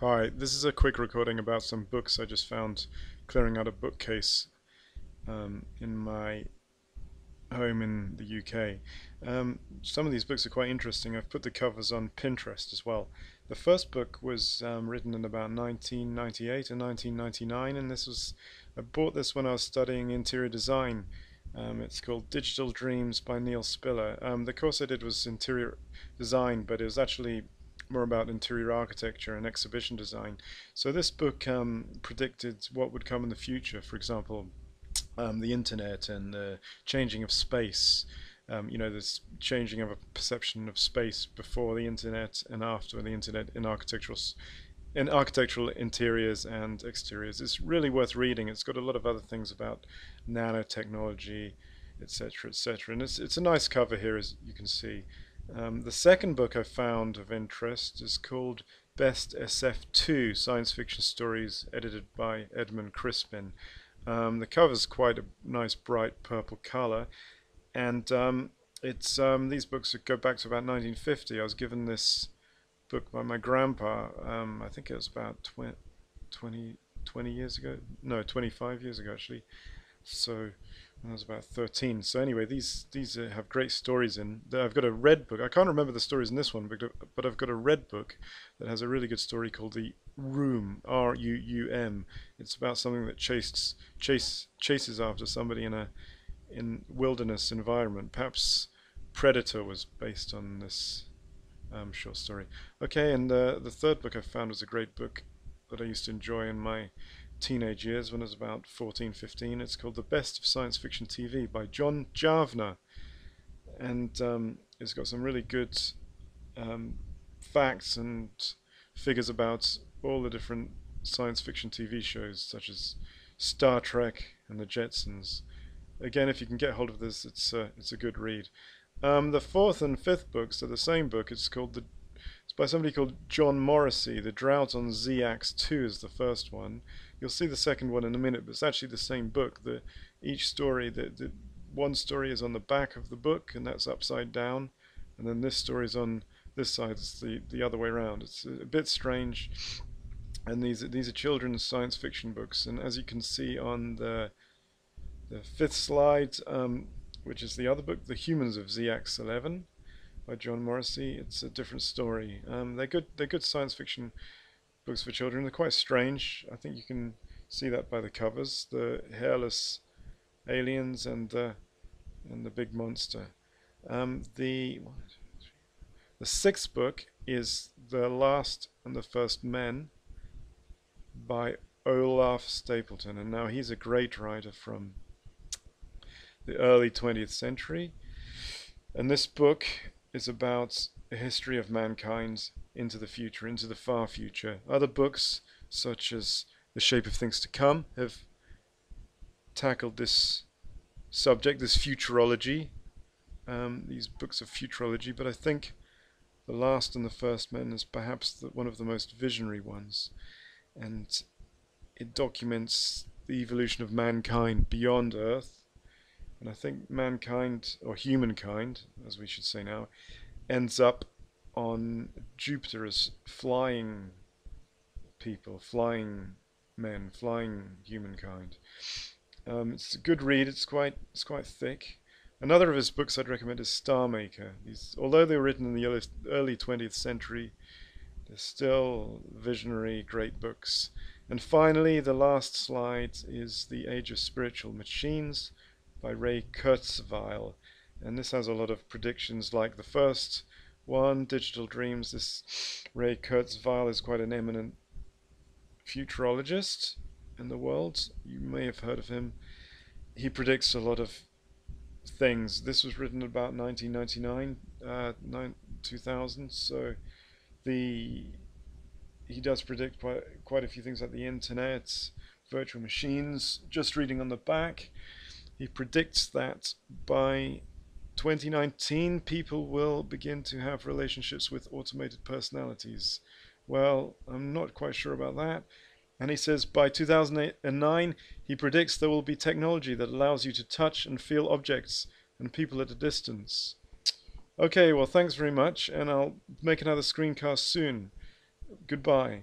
Hi, this is a quick recording about some books I just found clearing out a bookcase in my home in the UK. Some of these books are quite interesting. I've put the covers on Pinterest as well. The first book was written in about 1998 and 1999, and I bought this when I was studying interior design. It's called Digital Dreams by Neil Spiller. The course I did was interior design, but it was actually more about interior architecture and exhibition design. So this book predicted what would come in the future. For example, the internet and the changing of space. This changing of a perception of space before the internet and after the internet in architectural interiors and exteriors. It's really worth reading. It's got a lot of other things about nanotechnology, etc., etc. And it's a nice cover here, as you can see. The second book I found of interest is called Best SF2 Science Fiction Stories, edited by Edmund Crispin. The cover's quite a nice bright purple color, and it's these books go back to about 1950. I was given this book by my grandpa. I think it was about 20 years ago. No, 25 years ago actually. So when I was about 13. So anyway, these have great stories in. I've got a red book. I can't remember the stories in this one, but I've got a red book that has a really good story called The Room, Ruum. It's about something that chases after somebody in wilderness environment. Perhaps Predator was based on this short story. Okay, and the third book I found was a great book that I used to enjoy in my teenage years when I was about 14, 15. It's called The Best of Science Fiction TV by John Javner, and it's got some really good um, facts and figures about all the different science fiction TV shows, such as Star Trek and the Jetsons. Again, if you can get hold of this, it's a good read. The fourth and fifth books are the same book. It's by somebody called John Morrissey. The Drought on Ziax 2 is the first one. You'll see the second one in a minute, but it's actually the same book. Each story, the one story is on the back of the book, and that's upside down, and then this story is on this side. It's the other way around. It's a bit strange, and these are children's science fiction books. And as you can see on the fifth slide, which is the other book, The Humans of ZX11 by John Morrissey. It's a different story. They're good science fiction books for children. They're quite strange. I think you can see that by the covers. The hairless aliens and the big monster. The sixth book is The Last and the First Men by Olaf Stapleton, and now he's a great writer from the early 20th century. And this book is about a history of mankind into the future, into the far future. Other books, such as The Shape of Things to Come, have tackled this subject, this futurology, these books of futurology, but I think The Last and the First Men is perhaps one of the most visionary ones, and it documents the evolution of mankind beyond Earth. And I think mankind, or humankind, as we should say now, ends up on Jupiter as flying people, flying men, flying humankind. It's a good read. It's quite thick. Another of his books I'd recommend is Star Maker. Although they were written in the early 20th century, they're still visionary, great books. And finally, the last slide is The Age of Spiritual Machines by Ray Kurzweil, and this has a lot of predictions like the first one, Digital Dreams. This Ray Kurzweil is quite an eminent futurologist in the world. You may have heard of him. He predicts a lot of things. This was written about 1999, 2000, so he does predict quite a few things like the internet, virtual machines. Just reading on the back, he predicts that by 2019 people will begin to have relationships with automated personalities. Well, I'm not quite sure about that. And he says by 2009 he predicts there will be technology that allows you to touch and feel objects and people at a distance. Okay, well, thanks very much, and I'll make another screencast soon. Goodbye.